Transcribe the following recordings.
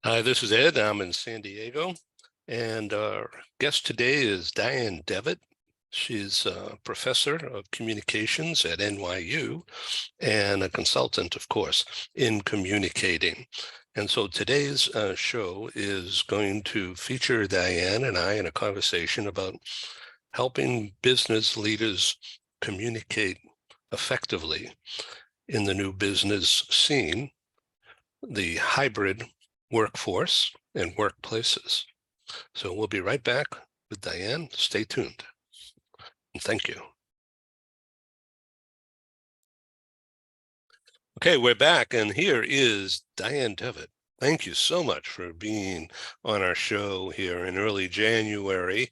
Hi, this is Ed. I'm in San Diego, and our guest today is Dianne Devitt. She's a professor of communications at NYU and a consultant, of course, in communicating. And so today's show is going to feature Dianne and I in a conversation about helping business leaders communicate effectively in the new business scene, the hybrid workforce and workplaces. So we'll be right back with Dianne. Stay tuned. And thank you. Okay, we're back, and here is Dianne Devitt. Thank you so much for being on our show here in early January.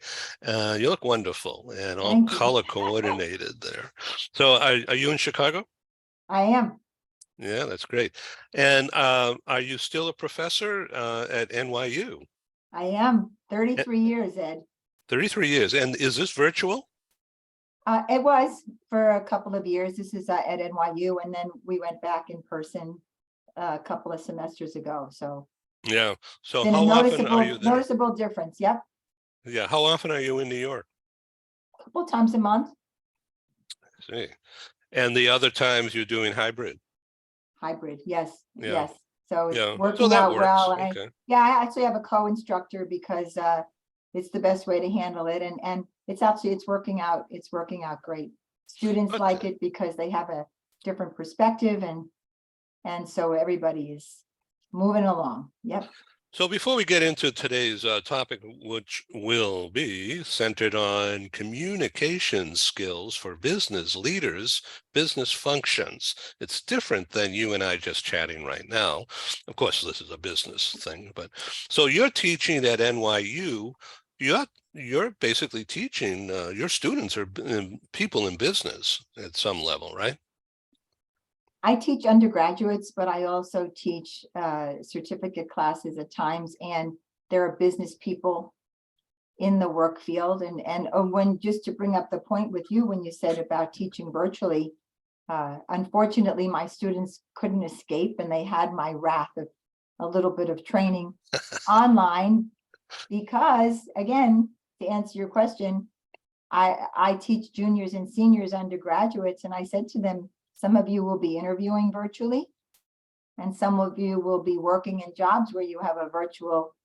You look wonderful and all Thank you. color coordinated there. So are you in Chicago? I am. Yeah, that's great. And are you still a professor at NYU? I am. 33 years, Ed. 33 years. And is this virtual? It was for a couple of years. This is at NYU, and then we went back in person a couple of semesters ago. So Yeah. So been a how often are you there? noticeable difference. Yep. Yeah. How often are you in New York? A couple times a month. See. And the other times you're doing hybrid? Hybrid. Yes. Yeah. Yes. So it's Yeah. So working that out works. well. And Okay. I actually have a co-instructor because it's the best way to handle it. And it's working out. It's working out great. Students Okay. like it because they have a different perspective, and so everybody is moving along. Yep. So before we get into today's topic, which will be centered on communication skills for business leaders, business functions. It's different than you and I just chatting right now. Of course, this is a business thing, but so you're teaching at NYU. You're basically teaching your students are people in business at some level, right? I teach undergraduates, but I also teach certificate classes at times, and there are business people in the work field. And when, just to bring up the point with you, when you said about teaching virtually, unfortunately, my students couldn't escape, and they had my wrath of a little bit of training online, because again, to answer your question, I teach juniors and seniors undergraduates, and I said to them, some of you will be interviewing virtually, and some of you will be working in jobs where you have a virtual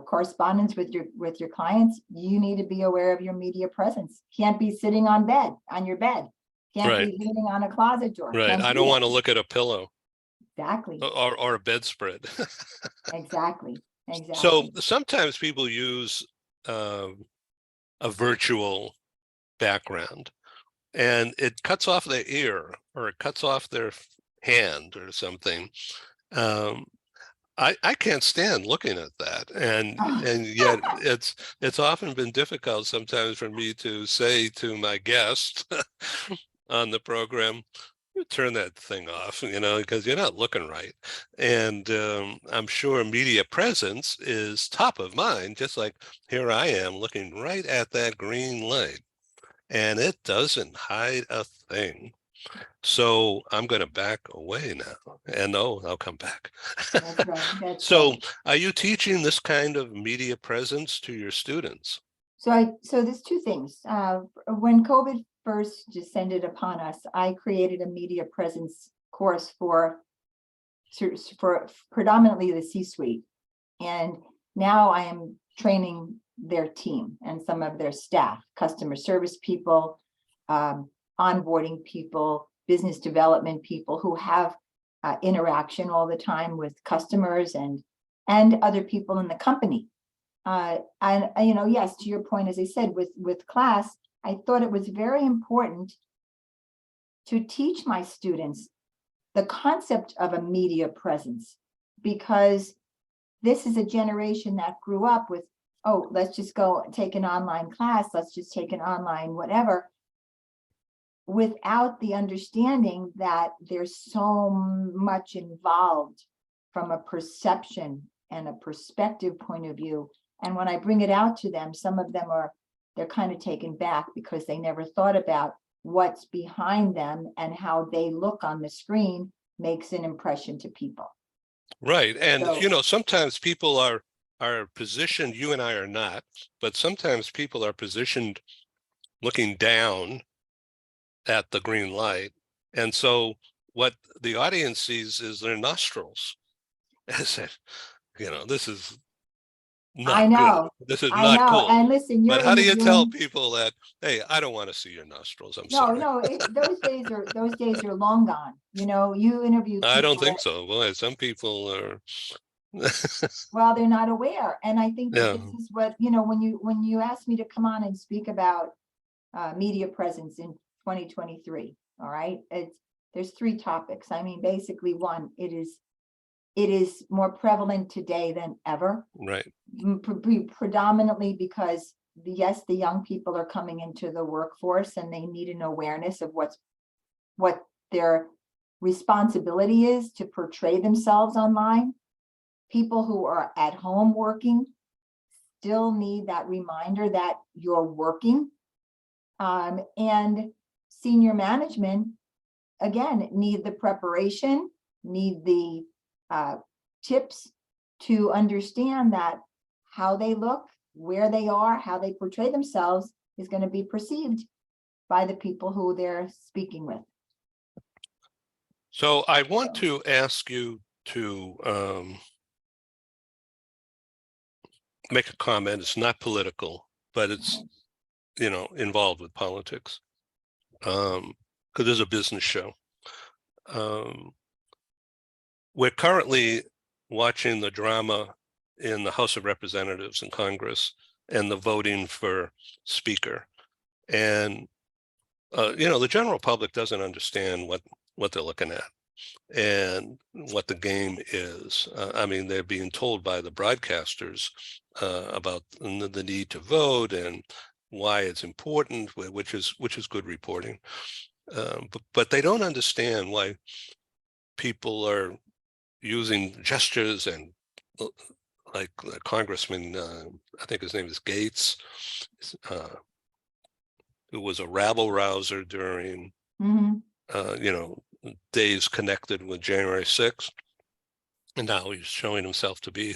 correspondence with your clients. You need to be aware of your media presence. Can't be sitting on your bed. Can't Right. be leaning on a closet door. Right. Can't I do don't that. want to look at a pillow Exactly. or a bedspread. Exactly. So Exactly. sometimes people use a virtual background and it cuts off their ear or it cuts off their hand or something. Um, I can't stand looking at that, and yet it's often been difficult sometimes for me to say to my guest on the program, you turn that thing off, because you're not looking right. And I'm sure media presence is top of mind, just like here I am looking right at that green light, and it doesn't hide a thing. So I'm going to back away now, and I'll come back. That's right. That's So right. are you teaching this kind of media presence to your students? So there's two things. When COVID first descended upon us, I created a media presence course for predominantly the C-suite. And now I am training their team and some of their staff, customer service people, onboarding people, business development people who have interaction all the time with customers and other people in the company. And yes, to your point, as I said, with class, I thought it was very important to teach my students the concept of a media presence, because this is a generation that grew up with, oh, let's just go take an online class, let's just take an online whatever, without the understanding that there's so much involved from a perception and a perspective point of view. And when I bring it out to them, some of them they're kind of taken back because they never thought about what's behind them and how they look on the screen makes an impression to people. Right. And, So you know, sometimes people are positioned, you and I are not, but sometimes people are positioned looking down at the green light. And so what the audience sees is their nostrils. I said, you know, this is I not good. know, This is I not know. cool. And listen, But you're how do you tell interviewing. people that, hey, I don't want to see your nostrils. I'm No, sorry. no, those days are long gone. You know, you interview I don't people think that, so. Boy, some people are, well, they're not aware. And I think that yeah, this is what, you know, when you asked me to come on and speak about media presence in 2023, all right, there's three topics. I mean, basically, one, it is more prevalent today than ever, right. predominantly because yes, the young people are coming into the workforce and they need an awareness of what their responsibility is to portray themselves online. People who are at home working still need that reminder that you're working. And senior management, again, need the preparation, need the tips to understand that how they look, where they are, how they portray themselves is going to be perceived by the people who they're speaking with. So I want So, to ask you to make a comment. It's not political, but it's, you know, involved with politics. Because there's a business show. Um, we're currently watching the drama in the House of Representatives and Congress and the voting for speaker. And, you know, the general public doesn't understand what they're looking at and what the game is. I mean, they're being told by the broadcasters about the need to vote and why it's important, which is good reporting. But they don't understand why people are using gestures and like Congressman, I think his name is Gates, uh, who was a rabble rouser during, mhm. you know, days connected with January 6th. And now he's showing himself to be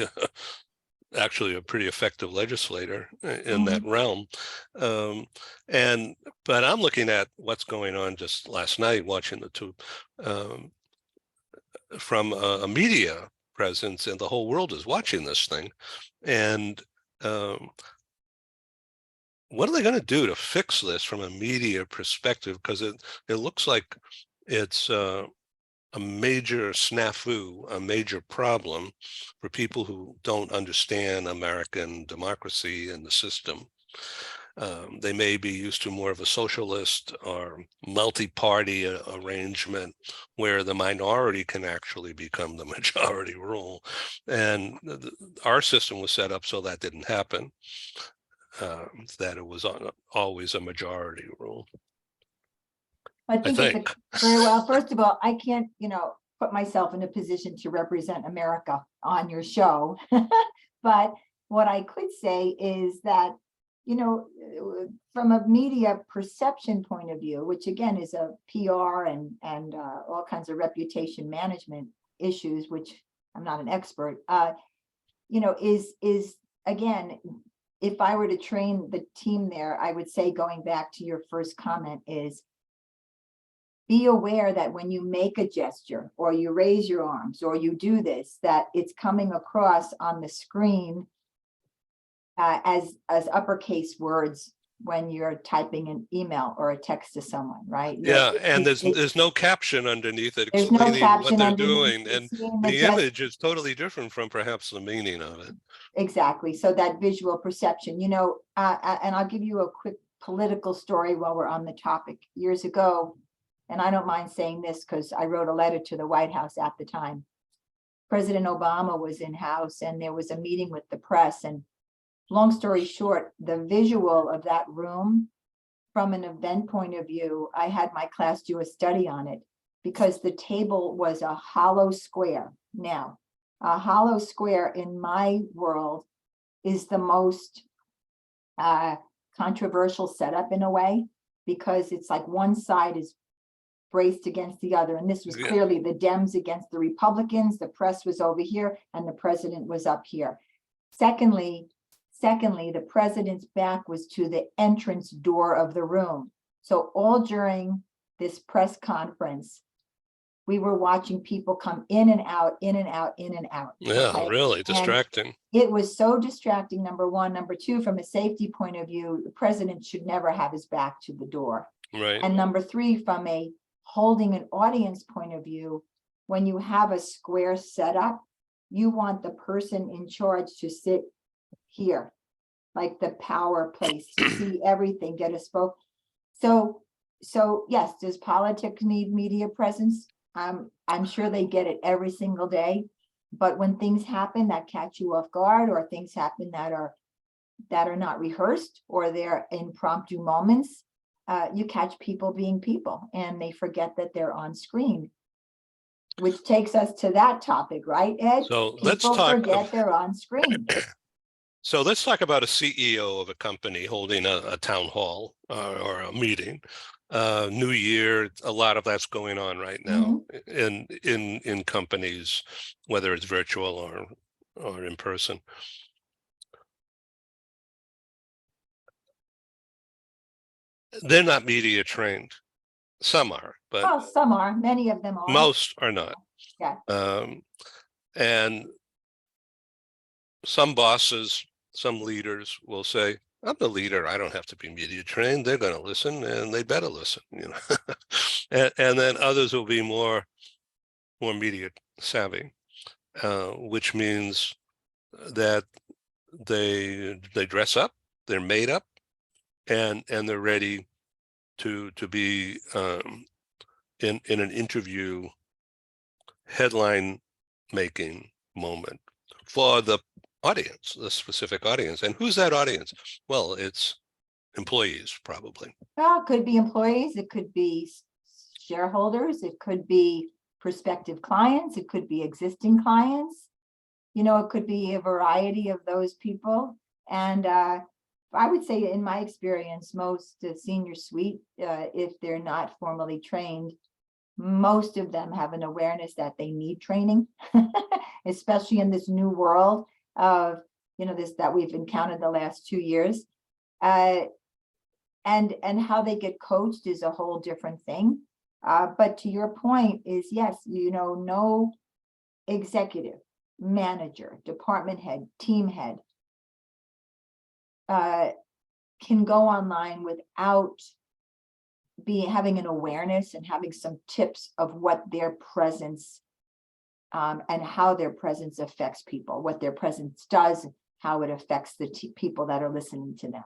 actually a pretty effective legislator in that realm. Um, but I'm looking at what's going on just last night, watching the two um, from a media presence, and the whole world is watching this thing. And um, what are they going to do to fix this from a media perspective? Because it looks like it's a major snafu, a major problem for people who don't understand American democracy and the system. They may be used to more of a socialist or multi-party arrangement where the minority can actually become the majority rule. And our system was set up so that didn't happen, that it was always a majority rule, I I think it's a think. very well. First of all, I can't, you know, put myself in a position to represent America on your show. But what I could say is that, you know, from a media perception point of view, which again is a PR and all kinds of reputation management issues, which I'm not an expert, you know, is again, if I were to train the team there, I would say, going back to your first comment, is be aware that when you make a gesture or you raise your arms or you do this, that it's coming across on the screen as uppercase words when you're typing an email or a text to someone, right? Yeah, and there's no caption underneath it There's no explaining what caption they're underneath. doing, You're and seeing the the gesture. image is totally different from perhaps the meaning of it. Exactly. So that visual perception, you know, and I'll give you a quick political story while we're on the topic. Years ago, and I don't mind saying this because I wrote a letter to the White House at the time. President Obama was in house and there was a meeting with the press. And long story short, the visual of that room from an event point of view, I had my class do a study on it because the table was a hollow square. Now, a hollow square in my world is the most controversial setup in a way, because it's like one side is braced against the other. And this was Yeah. clearly the Dems against the Republicans. The press was over here and the president was up here. Secondly, the president's back was to the entrance door of the room. So all during this press conference, we were watching people come in and out, in and out, in and out. Yeah, okay? really And distracting. it was so distracting, number one. Number two, from a safety point of view, the president should never have his back to the door. Right. And number three, from a holding an audience point of view, when you have a square setup, you want the person in charge to sit here, like the power place, to see everything, get a spoke. So yes, does politics need media presence? I'm sure they get it every single day, but when things happen that catch you off guard, or things happen that are not rehearsed, or they're impromptu moments, you catch people being people and they forget that they're on screen. Which takes us to that topic, right, Ed? So let's People talk. forget they're on screen. So let's talk about a CEO of a company holding a town hall or a meeting. New Year, a lot of that's going on right now in companies, whether it's virtual or in person. They're not media trained. Some are, but Well, some are, many of them are. most are not. Yeah. And some bosses, some leaders will say, I'm the leader, I don't have to be media trained. They're going to listen, and they better listen, you know. and then others will be more media savvy, which means that they dress up, they're made up, and they're ready to be in an interview headline making moment for the audience, the specific audience. And who's that audience? Well, it's employees, probably. Well, it could be employees, it could be shareholders, it could be prospective clients, it could be existing clients. You know, it could be a variety of those people. And I would say, in my experience, most senior suite, if they're not formally trained, most of them have an awareness that they need training, especially in this new world of, you know, this that we've encountered the last 2 years. And how they get coached is a whole different thing. But to your point is, yes, you know, no executive, manager, department head, team head can go online without having an awareness and having some tips of what their presence and how their presence affects people, what their presence does, how it affects the people that are listening to them.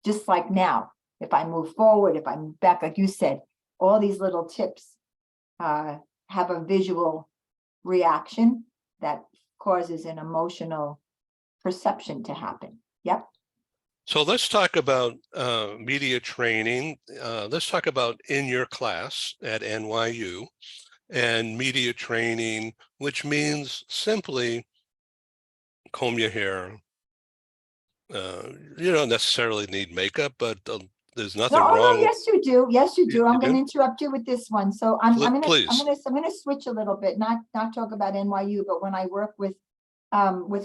Just like now, if I move forward, if I move back, like you said, all these little tips have a visual reaction that causes an emotional perception to happen. Yep. So let's talk about media training. Let's talk about in your class at NYU and media training, which means simply comb your hair. You don't necessarily need makeup, but there's nothing No, wrong. yes, you do. Yes, you do. You I'm going to do? interrupt you with this one. So I'm going Please. to switch a little bit, not talk about NYU, but when I work with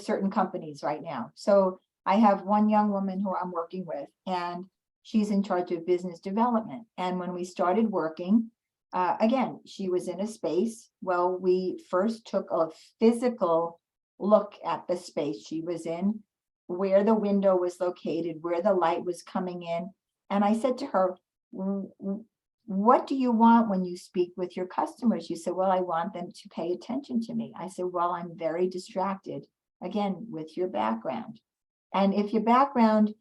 certain companies right now. So I have one young woman who I'm working with, and she's in charge of business development. And when we started working, again, she was in a space. Well, we first took a physical look at the space she was in, where the window was located, where the light was coming in. And I said to her, what do you want when you speak with your customers? She said, well, I want them to pay attention to me. I said, well, I'm very distracted, again, with your background. And if your background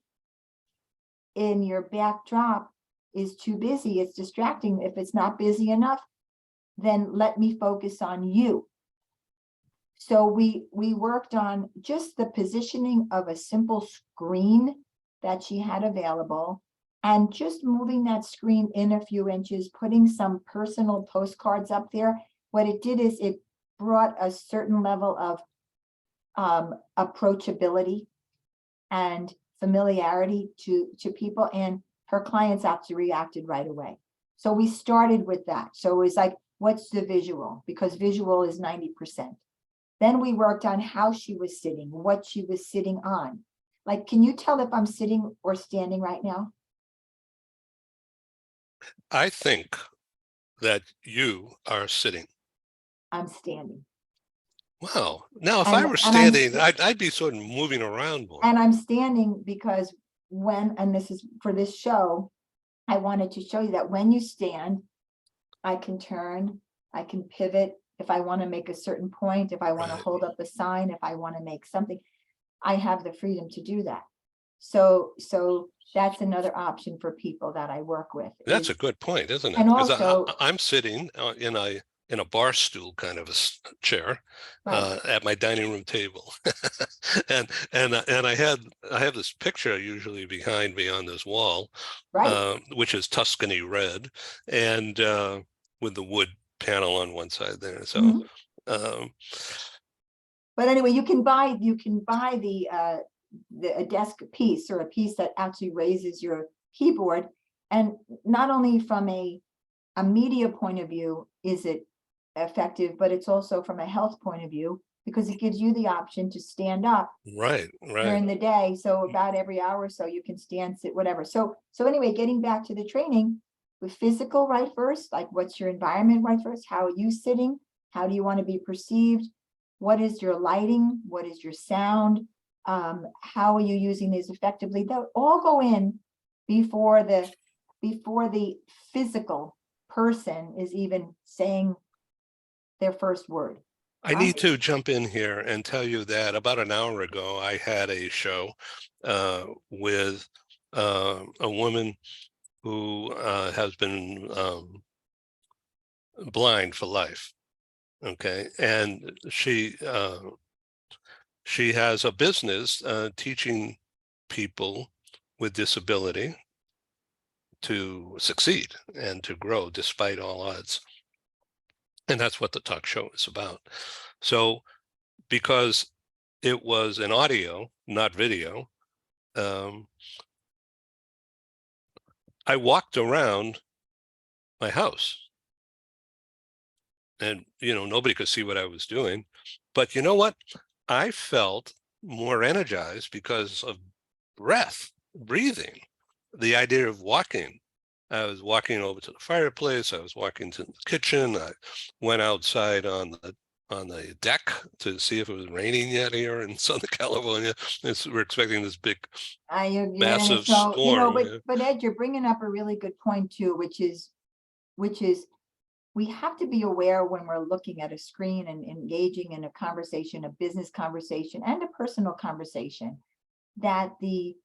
in your backdrop is too busy, it's distracting. If it's not busy enough, then let me focus on you. So we worked on just the positioning of a simple screen that she had available, and just moving that screen in a few inches, putting some personal postcards up there. What it did is it brought a certain level of approachability and familiarity to people, and her clients actually reacted right away. So we started with that. So it was like, what's the visual? Because visual is 90%. Then we worked on how she was sitting, what she was sitting on. Like, can you tell if I'm sitting or standing right now? I think that you are sitting. I'm standing. Wow. Now, if I And were and I'm standing, I'd be sort of moving around more. and I'm standing because and this is for this show, I wanted to show you that when you stand, I can turn, I can pivot. If I want to make a certain point, if I want to Right. hold up a sign, if I want to make something, I have the freedom to do that. So that's another option for people that I work with That's a is, good point, isn't it? and Because also, I'm sitting in a bar stool kind of a chair right, at my dining room table, and I have this picture usually behind me on this wall, right. which is Tuscany red, and with the wood panel on one side there. So Mhm. um, But anyway, you can buy a desk piece or a piece that actually raises your keyboard. And not only from a media point of view is it effective, but it's also from a health point of view, because it gives you the option to stand up right, right. during the day. So about every hour or so you can stand, sit, whatever. So anyway, getting back to the training, with physical right first, like what's your environment right first? How are you sitting? How do you want to be perceived? What is your lighting? What is your sound? How are you using these effectively? They'll all go in before the physical person is even saying their first word. I Huh? need to jump in here and tell you that about an hour ago, I had a show with a woman who has been blind for life. Okay, and she has a business teaching people with disability to succeed and to grow despite all odds. And that's what the talk show is about. So because it was an audio, not video, um, I walked around my house and, nobody could see what I was doing. But you know what? I felt more energized because of breathing, the idea of walking. I was walking over to the fireplace. I was walking to the kitchen. I went outside on the deck to see if it was raining yet here in Southern California. We're expecting this big, You're in it. massive So, storm. but Ed, you're bringing up a really good point too, which is we have to be aware when we're looking at a screen and engaging in a conversation, a business conversation and a personal conversation, that the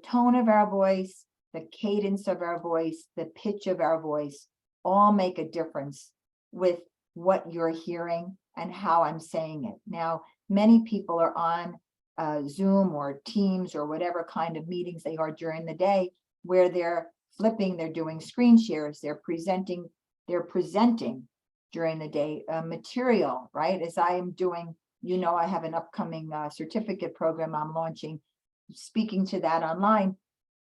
tone of our voice, the cadence of our voice, the pitch of our voice all make a difference with what you're hearing and how I'm saying it. Now, many people are on Zoom or Teams or whatever kind of meetings they are during the day, where they're flipping, they're doing screen shares, they're presenting during the day material, right? As I am doing, I have an upcoming certificate program I'm launching, speaking to that online,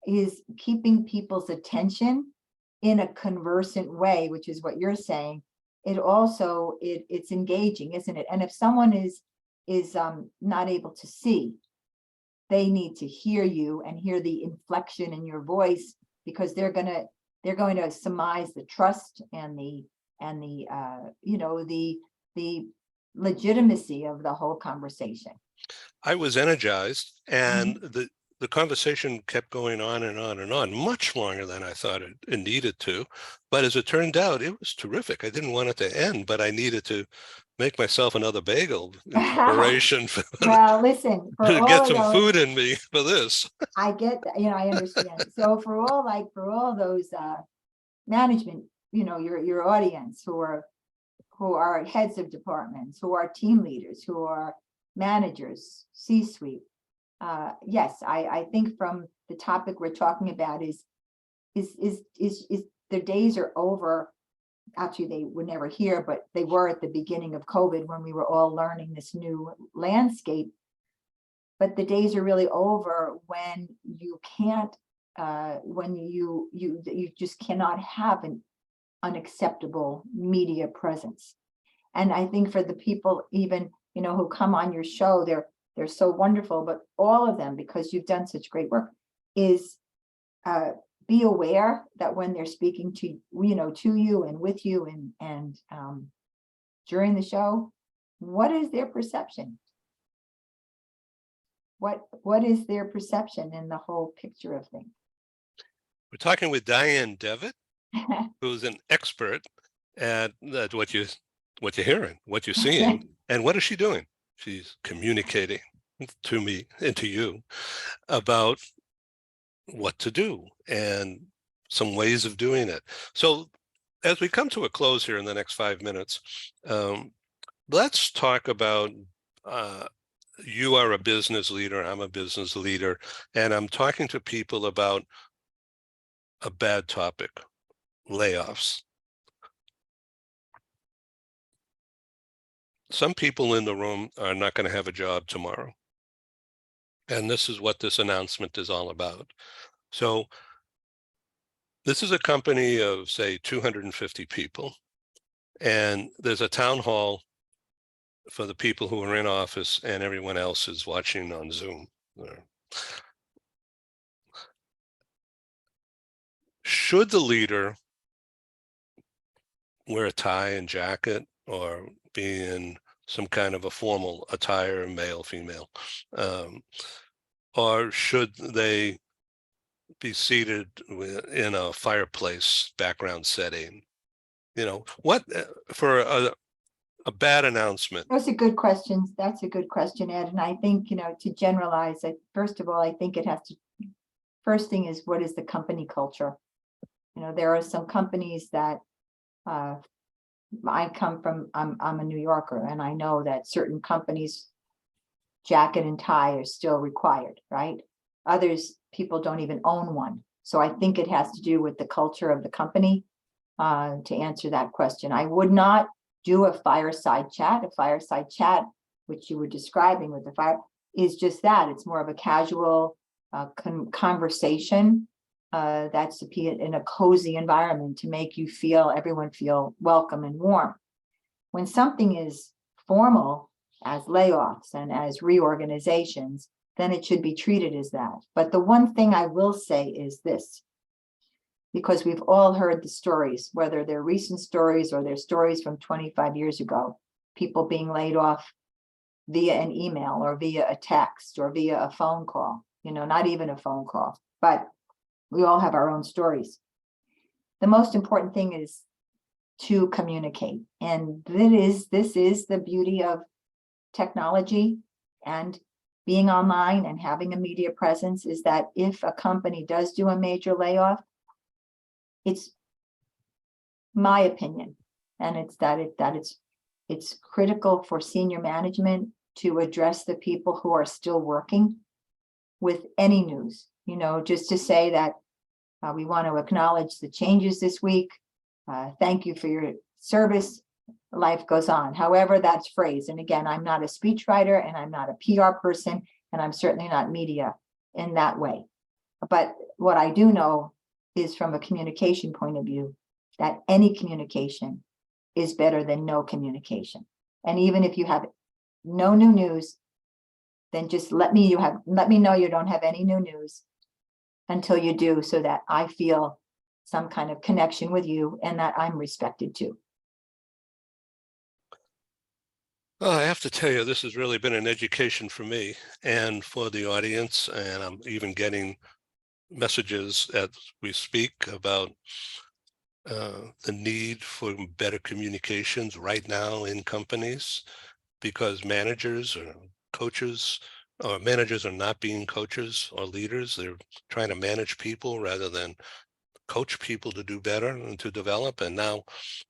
is keeping people's attention in a conversant way, which is what you're saying. It's engaging, isn't it? And if someone is not able to see, they need to hear you and hear the inflection in your voice, because they're going to surmise the trust and the the legitimacy of the whole conversation. I was energized, and Mhm. the conversation kept going on and on and on, much longer than I thought it needed to. But as it turned out, it was terrific. I didn't want it to end, but I needed to make myself another bagel in preparation Well, listen, for to all get of some those, food in me for this. I get, I understand. So for all those management, your audience who are heads of departments, who are team leaders, who are managers, C-suite. Yes, I think from the topic we're talking about is their days are over. Actually, they were never here, but they were at the beginning of COVID when we were all learning this new landscape. But the days are really over when you can't, when you just cannot have unacceptable media presence. And I think for the people even, who come on your show, they're so wonderful, but all of them, because you've done such great work, is be aware that when they're speaking to you and with you and during the show, what is their perception? What is their perception in the whole picture of things? We're talking with Dianne Devitt, who's an expert at what you're hearing, what you're seeing, and what is she doing? She's communicating to me and to you about what to do and some ways of doing it. So as we come to a close here in the next 5 minutes, let's talk about you are a business leader, I'm a business leader, and I'm talking to people about a bad topic, layoffs. Some people in the room are not going to have a job tomorrow. And this is what this announcement is all about. So this is a company of, say, 250 people. And there's a town hall for the people who are in office, and everyone else is watching on Zoom. Should the leader wear a tie and jacket or be in some kind of a formal attire, male, female? Or should they be seated in a fireplace background setting? What for a bad announcement? Those are good questions. That's a good question, Ed. And I think, to generalize, first of all, I think first thing is, what is the company culture? There are some companies that I come from, I'm a New Yorker, and I know that certain companies, jacket and tie are still required, right? Others, people don't even own one. So I think it has to do with the culture of the company. To answer that question, I would not do a fireside chat. A fireside chat, which you were describing with the fire, is just that. It's more of a casual conversation that's to be in a cozy environment to make everyone feel welcome and warm. When something is formal, as layoffs and as reorganizations, then it should be treated as that. But the one thing I will say is this, because we've all heard the stories, whether they're recent stories or they're stories from 25 years ago, people being laid off via an email or via a text or via a phone call, not even a phone call, but we all have our own stories. The most important thing is to communicate. And this is the beauty of technology and being online and having a media presence, is that if a company does do a major layoff, it's my opinion, and it's that it's critical for senior management to address the people who are still working with any news, just to say that we want to acknowledge the changes this week. Thank you for your service. Life goes on. However that's phrased. And again, I'm not a speechwriter and I'm not a PR person, and I'm certainly not media in that way. But what I do know is, from a communication point of view, that any communication is better than no communication. And even if you have no new news, then just let me know you don't have any new news until you do, so that I feel some kind of connection with you and that I'm respected too. Well, I have to tell you, this has really been an education for me and for the audience. And I'm even getting messages as we speak about the need for better communications right now in companies, because managers or coaches or managers are not being coaches or leaders. They're trying to manage people rather than coach people to do better and to develop. And now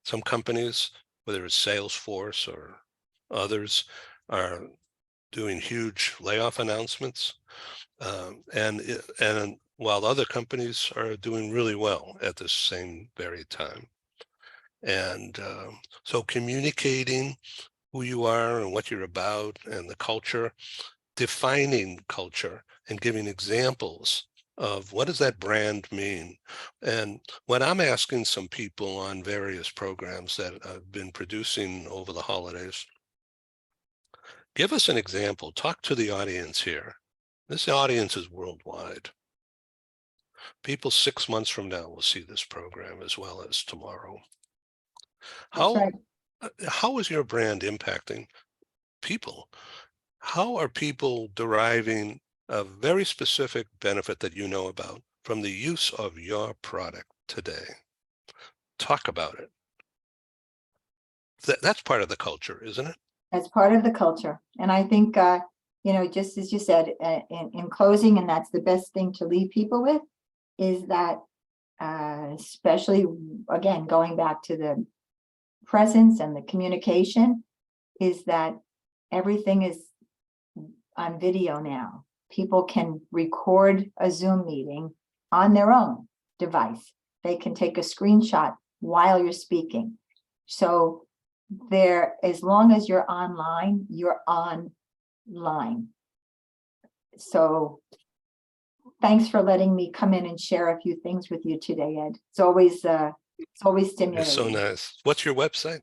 some companies, whether it's Salesforce or others, are doing huge layoff announcements. And while other companies are doing really well at the same very time. And so communicating who you are and what you're about and the culture, defining culture and giving examples of what does that brand mean? And when I'm asking some people on various programs that I've been producing over the holidays, give us an example, talk to the audience here. This audience is worldwide. People 6 months from now will see this program as well as tomorrow. That's right. How is your brand impacting people? How are people deriving a very specific benefit that you know about from the use of your product today? Talk about it. That's part of the culture, isn't it? As part of the culture. And I think, just as you said, in closing, and that's the best thing to leave people with, is that, especially, again, going back to the presence and the communication, is that everything is on video now. People can record a Zoom meeting on their own device. They can take a screenshot while you're speaking. So as long as you're online, you're online. So thanks for letting me come in and share a few things with you today, Ed. It's always You're stimulating. so nice. What's your website?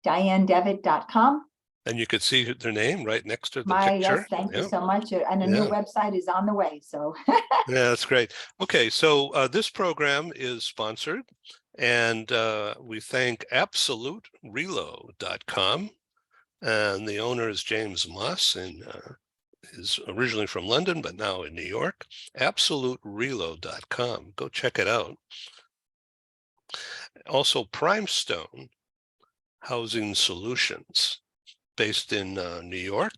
DianneDevitt.com. And you could see their name right next to the Yes, picture. thank you so much. And a new website is on the way. So Yeah, that's great. Okay, so this program is sponsored, and we thank AbsoluteReload.com. And the owner is James Moss, and is originally from London, but now in New York. AbsoluteReload.com. Go check it out. Also, Primestone Housing Solutions, based in New York,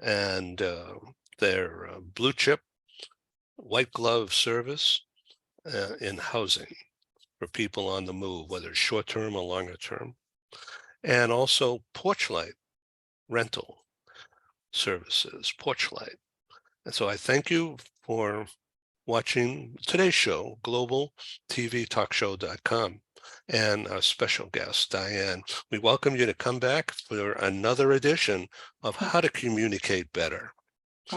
and their blue chip white glove service in housing for people on the move, whether it's short term or longer term. And also Porchlight rental services, Porchlight. And so I thank you for watching today's show, globaltvtalkshow.com, and our special guest, Dianne. We welcome you to come back for another edition of How to Communicate Better.